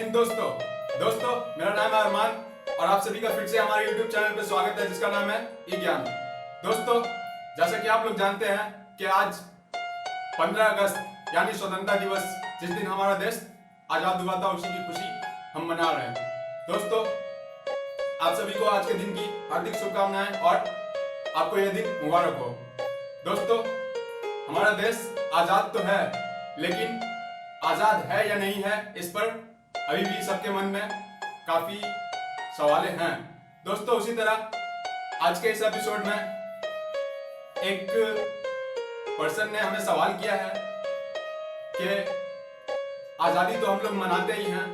हिंद दोस्तों मेरा नाम है अरमान और आप सभी का फिर से हमारे YouTube चैनल पर स्वागत है जिसका नाम है ई ज्ञान। दोस्तों जैसा कि आप लोग जानते हैं कि आज 15 अगस्त यानी स्वतंत्रता दिवस, जिस दिन हमारा देश आजाद हुआ था, उसी की खुशी हम मना रहे हैं। दोस्तों आप सभी को आज के दिन की हार्दिक शुभकामनाएं और आपको यह दिन मुबारक हो। दोस्तों हमारा देश आजाद तो है, लेकिन आजाद है या नहीं है, इस पर अभी भी सबके मन में काफी सवालें हैं। दोस्तों उसी तरह आज के इस एपिसोड में एक पर्सन ने हमें सवाल किया है कि आजादी तो हम लोग मनाते ही हैं,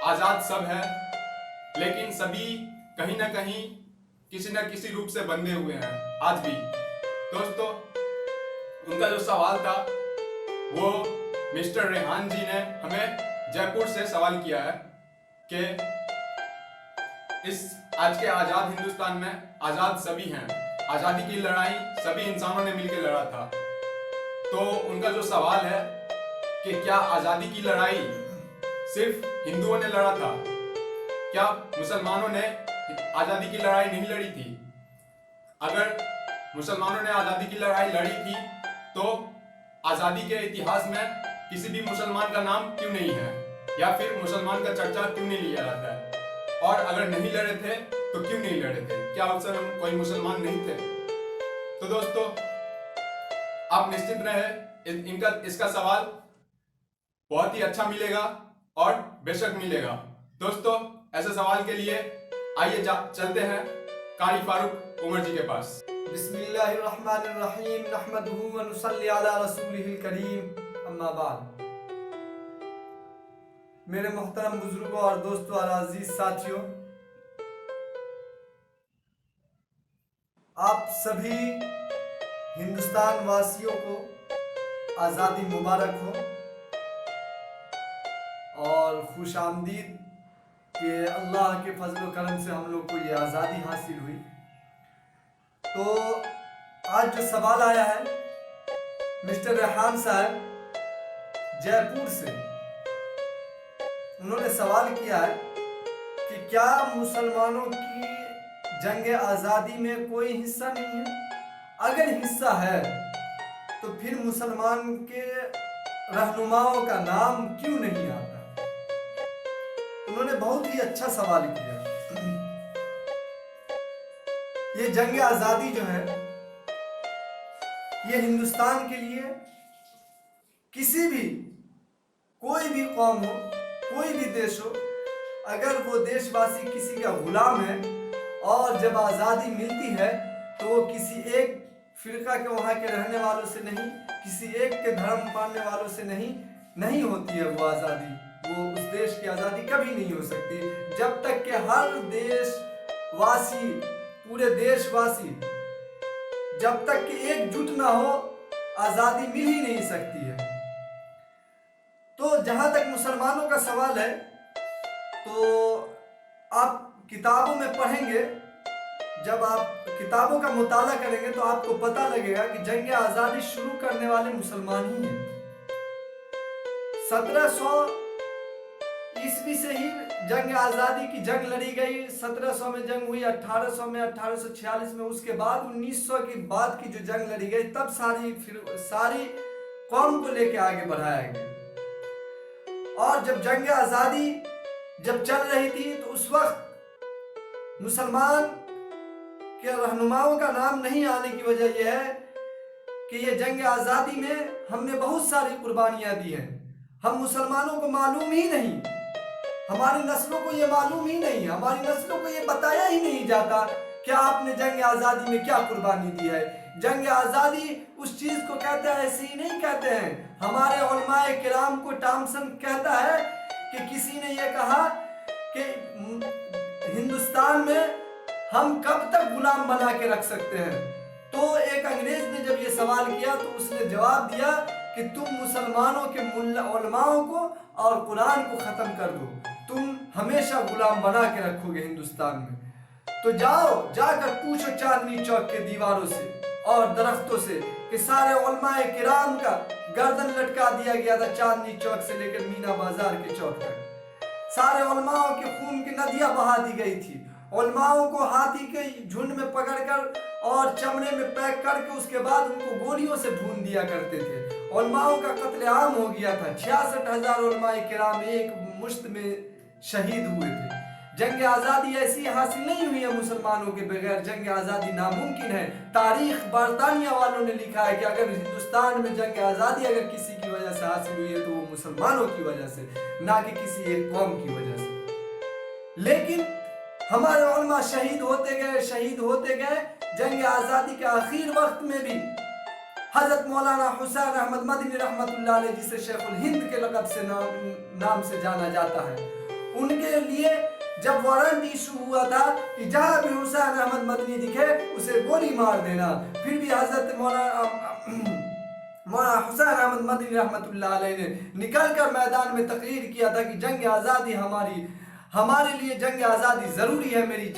आजाद सब है, लेकिन सभी कहीं ना कहीं किसी न किसी रूप से बंधे हुए हैं आज भी। दोस्तों उनका जो सवाल था वो मिस्टर रेहान जी ने हमें जयपुर से सवाल किया है कि इस आज के आजाद हिंदुस्तान में आजाद सभी हैं, आजादी की लड़ाई सभी इंसानों ने मिलकर लड़ा था। तो उनका जो सवाल है कि क्या आजादी की लड़ाई सिर्फ हिंदुओं ने लड़ा था, क्या मुसलमानों ने आजादी की लड़ाई नहीं लड़ी थी? अगर मुसलमानों ने आजादी की लड़ाई लड़ी थी तो आजादी के इतिहास में किसी भी मुसलमान का नाम क्यों नहीं है, या फिर मुसलमान का चर्चा क्यों नहीं लिया जाता है? और अगर नहीं लड़े थे तो क्यों नहीं लड़े थे? क्या उस समय कोई मुसलमान नहीं थे? तो दोस्तों आप निश्चिंत रहे, इसका सवाल बहुत ही अच्छा मिलेगा और बेशक मिलेगा। दोस्तों ऐसे सवाल के लिए आइए चलते हैं कारी फारूक उमर जी के पास। बिस्मिल्लाहिर्रहमानिर्रहीम नहमदुहु व नुसल्ली अला रसूलिहिल करीम, अम्मा बाद। मेरे मोहतरम बुजुर्गों और दोस्तों और अजीज साथियों, आप सभी हिंदुस्तान वासियों को आज़ादी मुबारक हो और खुश आमदीद कि अल्लाह के फजल व करम से हम लोग को ये आज़ादी हासिल हुई। तो आज जो सवाल आया है मिस्टर रेहान साहब जयपुर से, उन्होंने सवाल किया है कि क्या मुसलमानों की जंग आज़ादी में कोई हिस्सा नहीं है? अगर हिस्सा है तो फिर मुसलमान के रहनुमाओं का नाम क्यों नहीं आता? उन्होंने बहुत ही अच्छा सवाल किया। ये जंग आज़ादी जो है ये हिंदुस्तान के लिए किसी भी कोई भी कौम हो, कोई भी देश हो, अगर वो देशवासी किसी का गुलाम है और जब आज़ादी मिलती है तो वो किसी एक फिरका के वहाँ के रहने वालों से नहीं, किसी एक के धर्म मानने वालों से नहीं होती है वो आज़ादी। वो उस देश की आज़ादी कभी नहीं हो सकती जब तक कि हर देशवासी, पूरे देशवासी जब तक कि एकजुट ना हो, आज़ादी मिल ही नहीं सकती है। तो जहां तक मुसलमानों का सवाल है, तो आप किताबों में पढ़ेंगे, जब आप किताबों का मुताला करेंगे तो आपको पता लगेगा कि जंग आज़ादी शुरू करने वाले मुसलमान ही हैं। 1700 ईस्वी से ही जंग आज़ादी की जंग लड़ी गई। 1700 में जंग हुई, 1800 में, 1846 में, उसके बाद 1900 की बाद की जो जंग लड़ी गई, तब सारी कौम को लेके आगे बढ़ाया गया। और जब जंग आज़ादी जब चल रही थी तो उस वक्त मुसलमान के रहनुमाओं का नाम नहीं आने की वजह यह है कि ये जंग आज़ादी में हमने बहुत सारी कुर्बानियां दी हैं। हम मुसलमानों को मालूम ही नहीं, हमारी नस्लों को ये मालूम ही नहीं, हमारी नस्लों को ये बताया ही नहीं जाता कि आपने जंग आज़ादी में क्या कुर्बानी दी है। जंग आज़ादी उस चीज को कहते हैं, ऐसे ही नहीं कहते हैं। हमारे उलमाए किराम को टॉमसन कहता है कि किसी ने ये कहा कि हिंदुस्तान में हम कब तक गुलाम बना के रख सकते हैं। तो एक अंग्रेज ने जब ये सवाल किया तो उसने जवाब दिया कि तुम मुसलमानों के उलमाओं को और कुरान को खत्म कर दो, तुम हमेशा गुलाम बना के रखोगे हिंदुस्तान में। तो जाकर पूछो चांदनी चौक के दीवारों से और दरख्तों से कि सारे उलमाए किराम का गर्दन लटका दिया गया था चांदनी चौक से लेकर मीना बाजार के चौक तक। सारे उलमाओं के खून की नदियां बहा दी गई थी। उलमाओं को हाथी के झुंड में पकड़कर और चमड़े में पैक करके उसके बाद उनको गोलियों से भून दिया करते थे। उलमाओं का कत्लेआम हो गया था। 66,000 उलमाए किराम एक मुश्त में शहीद हुए थे। जंग आज़ादी ऐसी हासिल नहीं हुई है मुसलमानों के बगैर, जंग आज़ादी नामुमकिन है। तारीख बरतानिया वालों ने लिखा है कि अगर हिंदुस्तान में जंग आज़ादी अगर किसी की वजह से हासिल हुई है तो वो मुसलमानों की वजह से, ना कि किसी एक कौम की वजह से। लेकिन हमारे उलमा शहीद होते गए। जंग आज़ादी के आखिर वक्त में भी हजरत मौलाना हुसैन अहमद मदनी रहमतुल्लाह अलैह, जिसे शेखुल हिंद के लक़ब से नाम से जाना जाता है, उनके लिए जब वारंट इशू हुआ था कि जहां भी हुसैन अहमद मदनी दिखे उसे गोली मार देना, फिर भी हजरत मौलाना हुसैन अहमद मदनी रहमतुल्लाह अलैह ने निकल कर मैदान में तकरीर किया था कि जंग आज़ादी हमारे लिए जंग आज़ादी ज़रूरी है, मेरी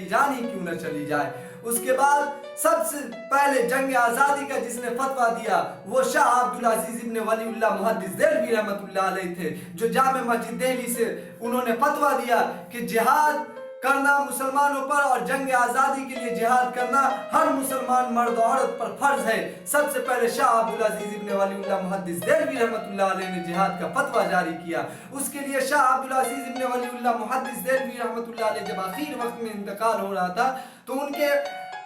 जान ही क्यों न चली जाए। उसके बाद सबसे पहले जंग आज़ादी का जिसने फतवा दिया वो शाह अब्दुल अजीज इब्न वलीउल्लाह मुहद्दिस देहलवी रहमतुल्लाह अलैह थे, जो जामे मस्जिद दिल्ली से उन्होंने फतवा दिया कि जिहाद करना मुसलमानों पर और जंग आज़ादी के लिए जिहाद करना हर मुसलमान मर्द औरत पर फर्ज है। सबसे पहले शाह अब्दुल अजीज इब्न वलीउल्लाह मुहद्दिस देहलवी रहमतुल्लाह अलैह ने जिहाद का फतवा जारी किया। उसके लिए शाह अब्दुल अजीज इब्न वलीउल्लाह मुहद्दिस देहलवी रहमतुल्लाह अलैह जब आखिर वक्त में इंतकाल हो रहा था तो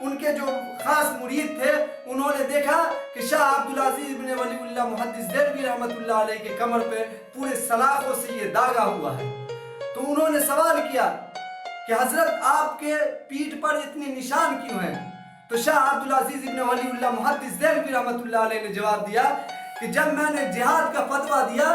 उनके जो खास मुरीद थे उन्होंने देखा कि शाह अब्दुल अजीज इब्न वलीउल्लाह मुहद्दिस देहलवी रहमतुल्लाह अलैह के कमर पे पूरे सलाखों से ये दागा हुआ है। तो उन्होंने सवाल किया कि हजरत आपके पीठ पर इतने निशान क्यों हैं? तो शाह अब्दुल अजीज इब्न वलीउल्लाह मुहद्दिस देहलवी रहमतुल्लाह अलैह ने जवाब दिया कि जब मैंने जिहाद का फतवा दिया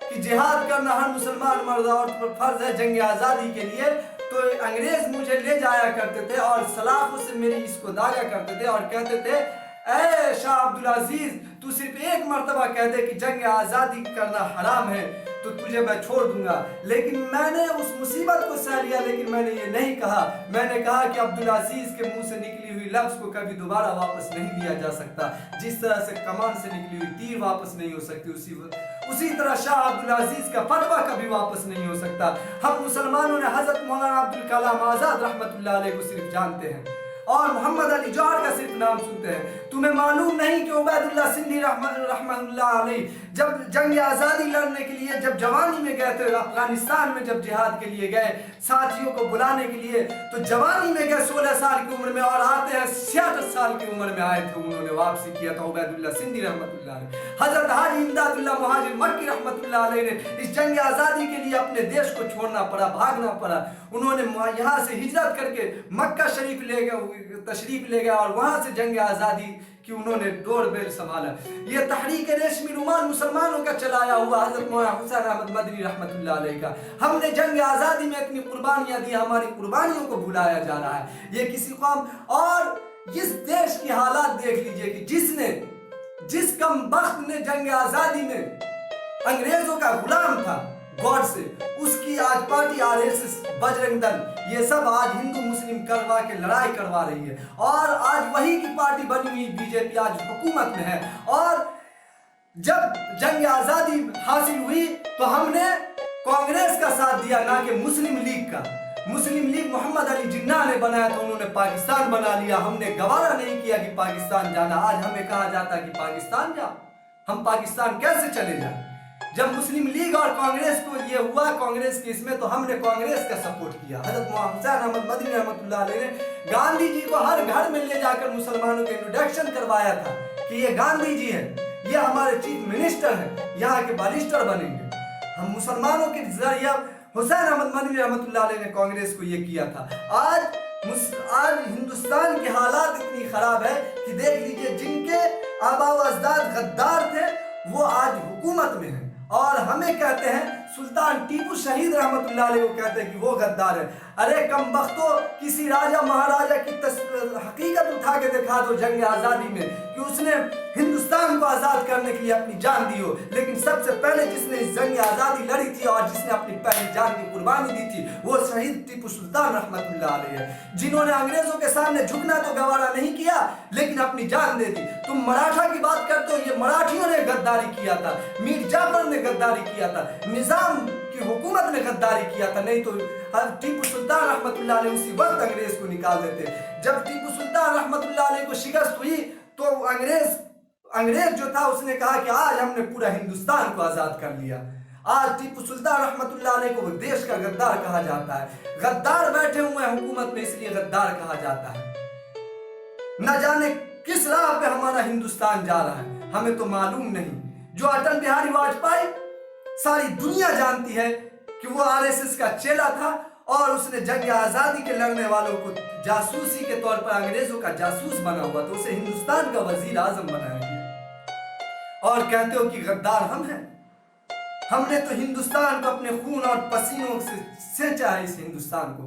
कि जिहाद करना हर मुसलमान मर्द औरत पर फर्ज है जंग आज़ादी के लिए, तो अंग्रेज मुझे ले जाया करते थे और सलाखों से मेरी इसको दागा करते थे और कहते थे, ऐ शाह अब्दुल अजीज, तू सिर्फ एक मर्तबा कह दे कि जंग आज़ादी करना हराम है तो तुझे मैं छोड़ दूंगा। लेकिन मैंने उस मुसीबत को सह लिया, लेकिन मैंने ये नहीं कहा। मैंने कहा कि अब्दुल अजीज के मुंह से निकली हुई लफ्ज को कभी दोबारा वापस नहीं लिया जा सकता। जिस तरह से कमान से निकली हुई तीर वापस नहीं हो सकती, उसी तरह शाह अब्दुल अजीज का फतवा कभी वापस नहीं हो सकता। हम मुसलमानों ने हजरत मौलाना अब्दुल कलाम आज़ाद रहमतुल्लाह अलैह को सिर्फ जानते हैं और मोहम्मद अली जौहर का सिर्फ नाम सुनते हैं। तुम्हें मालूम नहीं कि उबैदुल्लाह सिंधी रहमतुल्लाह अलैह जब जंग आज़ादी लड़ने के लिए जब जवानी में गए थे अफगानिस्तान में, जब जिहाद के लिए गए साथियों को बुलाने के लिए, तो जवानी में गए 16 साल की उम्र में और आते हैं 66 साल की उम्र में आए थे। उन्होंने वापसी किया था उबैदुल्लाह सिंधी रहमतुल्लाह अलैह। हजरत हाजी इमदादुल्लाह मुहाजिर मक्की रहमतुल्लाह अलैह ने इस जंग आज़ादी के लिए अपने देश को छोड़ना पड़ा, भागना पड़ा। उन्होंने यहाँ से हिजरत करके मक्का शरीफ तशरीफ ले गया और वहां से जंग आज़ादी की उन्होंने डोर बेल संभाला। ये तहरीक रेशमी रुमाल मुसलमानों का चलाया हुआ हजरत मौलाना हुसैन अहमद मदनी रहमतुल्लाह अलैह का। हमने जंग आज़ादी में इतनी कुर्बानियां दी, हमारी कुर्बानियों को भुलाया जा रहा है। ये किसी कौम और इस देश की हालात देख लीजिए कि जिस कमबख्त ने जंग आज़ादी में अंग्रेजों का गुलाम था गॉड से, उसकी आज पार्टी आरएसएस बजरंग दल ये सब आज हिंदू मुस्लिम करवा के लड़ाई करवा रही है और आज वही की पार्टी बनी हुई बीजेपी आज हुकूमत में है। और जब जंग आज़ादी हासिल हुई तो हमने कांग्रेस का साथ दिया, ना कि मुस्लिम लीग का। मुस्लिम लीग मोहम्मद अली जिन्ना ने बनाया तो उन्होंने पाकिस्तान बना लिया। हमने गवारा नहीं किया कि पाकिस्तान जाना। आज हमें कहा जाता है कि पाकिस्तान जा, हम पाकिस्तान कैसे चले जाए? जब मुस्लिम लीग और कांग्रेस को ये हुआ, कांग्रेस के इसमें, तो हमने कांग्रेस का सपोर्ट किया। हजरत हुसैन अहमद मदनी रहमतुल्लाह अलैह ने गांधी जी को हर घर में ले जाकर मुसलमानों के इंट्रोडक्शन करवाया था कि ये गांधी जी है, ये हमारे चीफ मिनिस्टर है, यहाँ के बैरिस्टर बनेंगे। हम मुसलमानों के जरिए हुसैन अहमद मदनी रहमतुल्लाह अलैह ने कांग्रेस को ये किया था। आज हिंदुस्तान के हालात इतनी खराब है कि देख लीजिए, जिनके आबा व अजदाद गद्दार थे वो आज हुकूमत में है और हमें कहते हैं, सुल्तान टीपू शहीद रहमतुल्लाह अलैह को कहते हैं कि वो गद्दार है। अरे कमबख्तो, किसी राजा महाराजा की हकीकत उठा के दिखा दो जंग आज़ादी में कि उसने हिंदुस्तान को आज़ाद करने के लिए अपनी जान दी हो। लेकिन सबसे पहले जिसने इस जंग आज़ादी लड़ी थी और जिसने अपनी पहली जान की कुर्बानी दी थी वो शहीद टीपू सुल्तान रहमतुल्लाह अलैह है, जिन्होंने अंग्रेजों के सामने झुकना तो गवारा नहीं किया लेकिन अपनी जान दे दी। तुम मराठा की बात करते हो, ये मराठियों ने गद्दारी किया था, मीर जाफर ने गद्दारी किया था, निजाम की की हुकूमत ने गद्दारी किया था, नहीं तो टीपू सुल्तान रहमतुल्लाह अलैह उसी वक्त अंग्रेज को निकाल देते। जब टीपू सुल्तान रहमतुल्लाह अलैह को शिकस्त हुई तो अंग्रेज जो था उसने कहा कि आज हमने पूरा हिंदुस्तान को आजाद कर लिया। आज टीपू सुल्तान रहमतुल्लाह अलैह को देश का गद्दार कहा जाता है। गद्दार बैठे हुए हैं हुकूमत में, इसलिए गद्दार कहा जाता है। न जाने किस राह पे हमारा हिंदुस्तान जा रहा है, हमें तो मालूम नहीं। जो अटल बिहारी वाजपेयी, सारी दुनिया जानती है कि वो आरएसएस का चेला था और उसने जंग आजादी के लड़ने वालों को जासूसी के तौर पर अंग्रेजों का जासूस बना हुआ, तो उसे हिंदुस्तान का वजीर आजम बनाया गया। और कहते हो कि गद्दार हम हैं। हमने तो हिंदुस्तान को अपने खून और पसीनों से सेंचा है इस हिंदुस्तान को।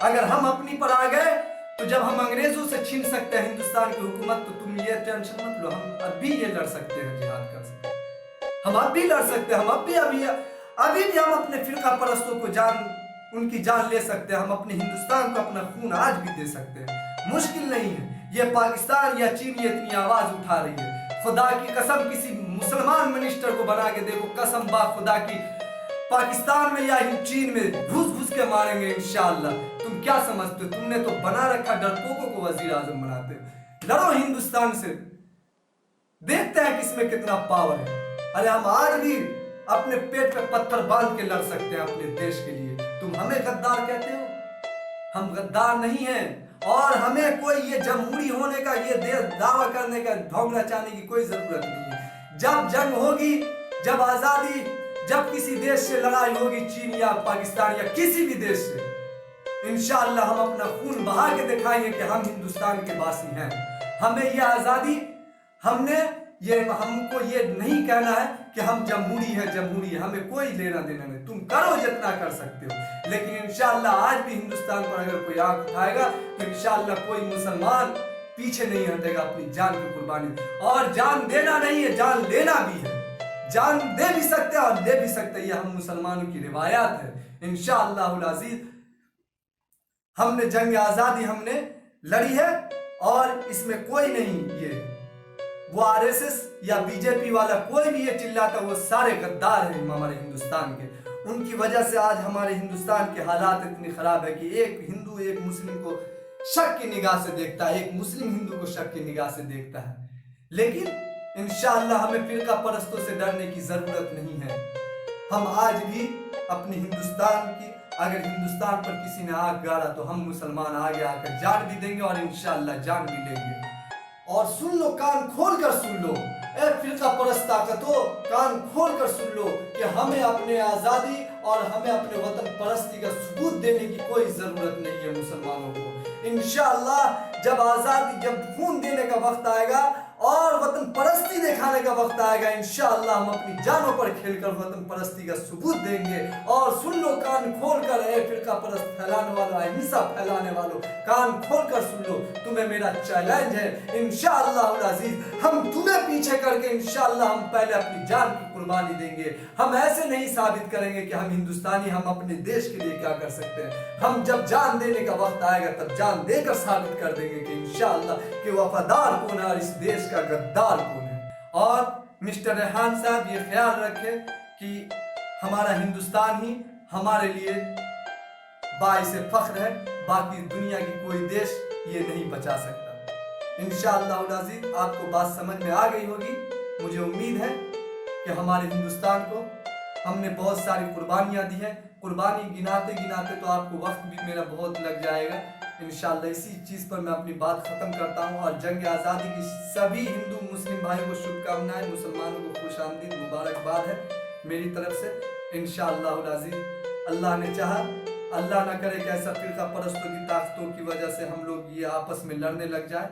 अगर हम अपनी पर आ गए तो जब हम अंग्रेजों से छीन सकते हैं हिंदुस्तान की हुकूमत, तो तुम ये टेंशन मत लो, हम अभी ये लड़ सकते हैं, जिहाद कर सकते हैं, हम अब भी लड़ सकते हैं, हम अभी भी हम अपने फिरका परस्तों को उनकी जान ले सकते हैं, हम अपने हिंदुस्तान को अपना खून आज भी दे सकते हैं। मुश्किल नहीं है। ये पाकिस्तान या चीन ये इतनी आवाज उठा रही है, खुदा की कसम किसी मुसलमान मिनिस्टर को बना के देखो, कसम बा खुदा की, पाकिस्तान में या चीन में घुस के मारेंगे इंशाअल्लाह। तुम क्या समझते हो? तुमने तो बना रखा डरपोकों को वजीर आजम बनाते हो। लड़ो हिंदुस्तान से, देखते हैं किसमें कितना पावर है। अरे हम आज भी अपने पेट पे पत्थर बांध के लड़ सकते हैं अपने देश के लिए। तुम हमें गद्दार कहते हो? हम गद्दार नहीं हैं। और हमें कोई ये जमहूरी होने का, ये दावा करने का, ढोंगना चाहने की कोई जरूरत नहीं है। जब जंग होगी, जब आजादी, जब किसी देश से लड़ाई होगी, चीन या पाकिस्तान या किसी भी देश से, इंशाअल्लाह हम अपना खून बहा के दिखाएंगे कि हम हिंदुस्तान के वासी हैं। हमें यह आजादी, हमको ये नहीं कहना है कि हम जमहूरी है, हमें कोई लेना देना नहीं। तुम करो जितना कर सकते हो, लेकिन इंशाअल्लाह आज भी हिंदुस्तान पर अगर कोई आंख उठाएगा तो इंशाअल्लाह कोई मुसलमान पीछे नहीं हटेगा अपनी जान की कुर्बानी। और जान देना नहीं है, जान लेना भी है। जान दे भी सकते हैं और ले भी सकते हैं, ये हम मुसलमानों की रिवायात है। इंशाअल्लाह अज़ीज़ हमने जंग आजादी हमने लड़ी है और इसमें कोई नहीं, ये वो आरएसएस या बीजेपी वाला कोई भी ये चिल्लाता, वो सारे गद्दार हैं हमारे हिंदुस्तान के। उनकी वजह से आज हमारे हिंदुस्तान के हालात इतनी खराब है कि एक हिंदू एक मुस्लिम को शक की निगाह से देखता है, एक मुस्लिम हिंदू को शक की निगाह से देखता है। लेकिन इंशाअल्लाह हमें फिरका परस्तों से डरने की जरूरत नहीं है। हम आज भी अपने हिंदुस्तान की, अगर हिंदुस्तान पर किसी ने आग गाड़ा तो हम मुसलमान आगे आकर जान भी देंगे और इंशाअल्लाह जान भी लेंगे। और सुन लो, कान खोल कर सुन लो, ए फिरका परस्त ताकतों, कान खोल कर सुन लो कि हमें अपने आजादी और हमें अपने वतन परस्ती का सबूत देने की कोई जरूरत नहीं है मुसलमानों को। इंशाअल्लाह जब आजादी, जब खून देने का वक्त आएगा और वतन परस्ती दिखाने का वक्त आएगा, इंशाअल्लाह हम अपनी जानों पर खेलकर वतन परस्ती का सबूत देंगे। और सुन लो कान खोल कर, ए फिरका परस्त फैलाने वालों, अहिंसा फैलाने वालों, कान खोल कर सुन लो, तुम्हें मेरा चैलेंज है। इंशाअल्लाह अज़ीज़ हम तुम्हें पीछे करके इंशाअल्लाह हम पहले अपनी जान की कुर्बानी देंगे। हम ऐसे नहीं साबित करेंगे कि हम हिंदुस्तानी, हम अपने देश के लिए क्या कर सकते हैं। हम जब जान देने का वक्त आएगा तब जान देकर साबित कर देंगे कि इंशाअल्लाह कि वफादार कौन है और इस देश का गद्दार कौन है। और मिस्टर रेहान साहब ये ख्याल रखें कि हमारा हिंदुस्तान ही हमारे लिए बाइसे फख्र है, बाकी दुनिया की कोई देश ये नहीं बचा सकता। इंशाअल्लाह अज़ीज़ आपको बात समझ में आ गई होगी। मुझे उम्मीद है कि हमारे हिंदुस्तान को हमने बहुत सारी कुर्बानियाँ दी हैं। कुर्बानी गिनाते गिनाते तो आपको वक्त भी मेरा बहुत लग जाएगा। इंशाअल्लाह इसी चीज़ पर मैं अपनी बात ख़त्म करता हूँ। और जंग आज़ादी की सभी हिंदू मुस्लिम भाइयों को शुभकामनाएं, मुसलमानों को खुश आमदीद मुबारकबाद है मेरी तरफ से। इंशाअल्लाह अज़ीज़ अल्लाह ने चाहा, अल्लाह ना करे कि ऐसा फिरका परस्तों की ताकतों की वजह से हम लोग ये आपस में लड़ने लग जाए।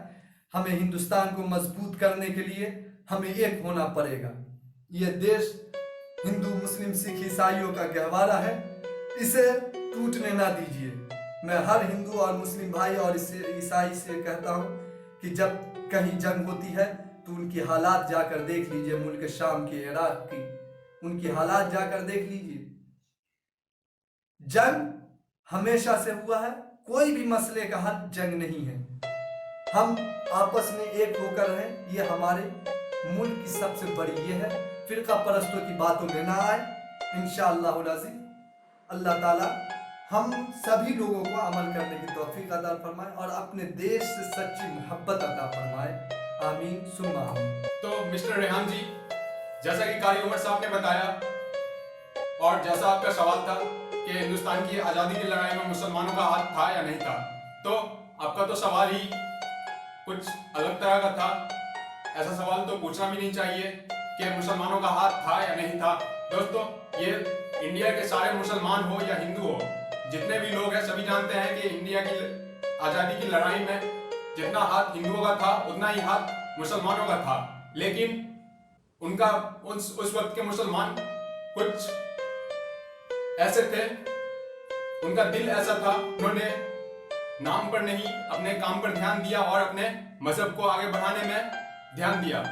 हमें हिंदुस्तान को मजबूत करने के लिए हमें एक होना पड़ेगा। ये देश हिंदू मुस्लिम सिख ईसाइयों का गहवारा है, इसे टूटने ना दीजिए। मैं हर हिंदू और मुस्लिम भाई और ईसाई से कहता हूँ कि जब कहीं जंग होती है तो उनकी हालात जाकर देख लीजिए, मुल्क शाम की, इराक की, उनकी हालात जाकर देख लीजिए। जंग हमेशा से हुआ है, कोई भी मसले का हल जंग नहीं है। हम आपस में एक होकर रहें, ये हमारे मुल्क की सबसे बड़ी ये है। फिरका परस्तों की बातों में ना आए। इंशाअल्लाह अज़ीज़ अल्लाह ताला हम सभी लोगों को अमल करने की तौफीक अता फरमाए और अपने देश से सच्ची मोहब्बत अता फरमाए। आमीन सुम्मा आमीन। तो मिस्टर रेहान जी, जैसा कि कारी उमर साहब ने बताया और जैसा आपका सवाल था कि हिंदुस्तान की आज़ादी की लड़ाई में मुसलमानों का हाथ था या नहीं था, तो आपका तो सवाल ही कुछ अलग तरह का था। ऐसा सवाल तो पूछना भी नहीं चाहिए कि मुसलमानों का हाथ था या नहीं था। दोस्तों, ये इंडिया के सारे मुसलमान हो या हिंदू हो, जितने भी लोग हैं सभी जानते हैं कि इंडिया की आज़ादी की लड़ाई में जितना हाथ हिंदुओं का था उतना ही हाथ मुसलमानों का था। लेकिन उनका उस वक्त के मुसलमान कुछ ऐसे थे, उनका दिल ऐसा था, उन्होंने नाम पर नहीं अपने काम पर ध्यान दिया और अपने मजहब को आगे बढ़ाने में ध्यान दिया।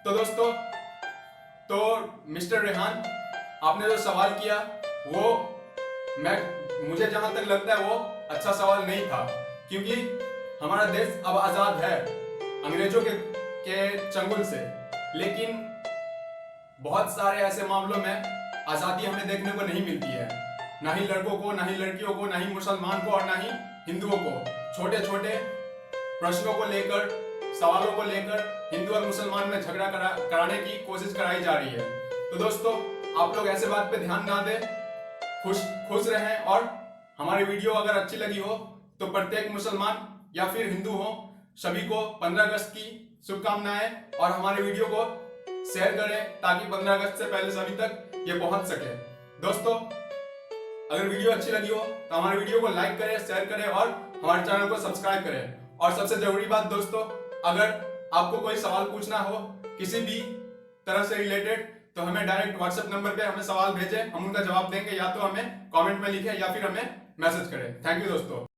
तो दोस्तों, तो मिस्टर रेहान, आपने जो सवाल किया वो मुझे जहां तक लगता है वो अच्छा सवाल नहीं था, क्योंकि हमारा देश अब आजाद है अंग्रेजों के चंगुल से। लेकिन बहुत सारे ऐसे मामलों में आजादी हमें देखने को नहीं मिलती है, ना ही लड़कों को, ना ही लड़कियों को, ना ही मुसलमान को और ना ही हिंदुओं को। छोटे छोटे प्रश्नों को लेकर, सवालों को लेकर हिंदू और मुसलमान में झगड़ा कराने की कोशिश कराई जा रही है। तो दोस्तों, आप लोग ऐसे बात पे ध्यान ना दें, खुश रहें। और हमारी वीडियो अगर अच्छी लगी हो तो प्रत्येक मुसलमान या फिर हिंदू हो, सभी को 15 अगस्त की शुभकामनाएं, और हमारे वीडियो को शेयर करें ताकि 15 अगस्त से पहले सभी तक ये पहुंच सके। दोस्तों, अगर वीडियो अच्छी लगी हो तो हमारे वीडियो को लाइक करें, शेयर करें और हमारे चैनल को सब्सक्राइब करें। और सबसे जरूरी बात दोस्तों, अगर आपको कोई सवाल पूछना हो किसी भी तरह से रिलेटेड, तो हमें डायरेक्ट व्हाट्सएप नंबर पे हमें सवाल भेजें, हम उनका जवाब देंगे। या तो हमें कमेंट में लिखें या फिर हमें मैसेज करें। थैंक यू दोस्तों।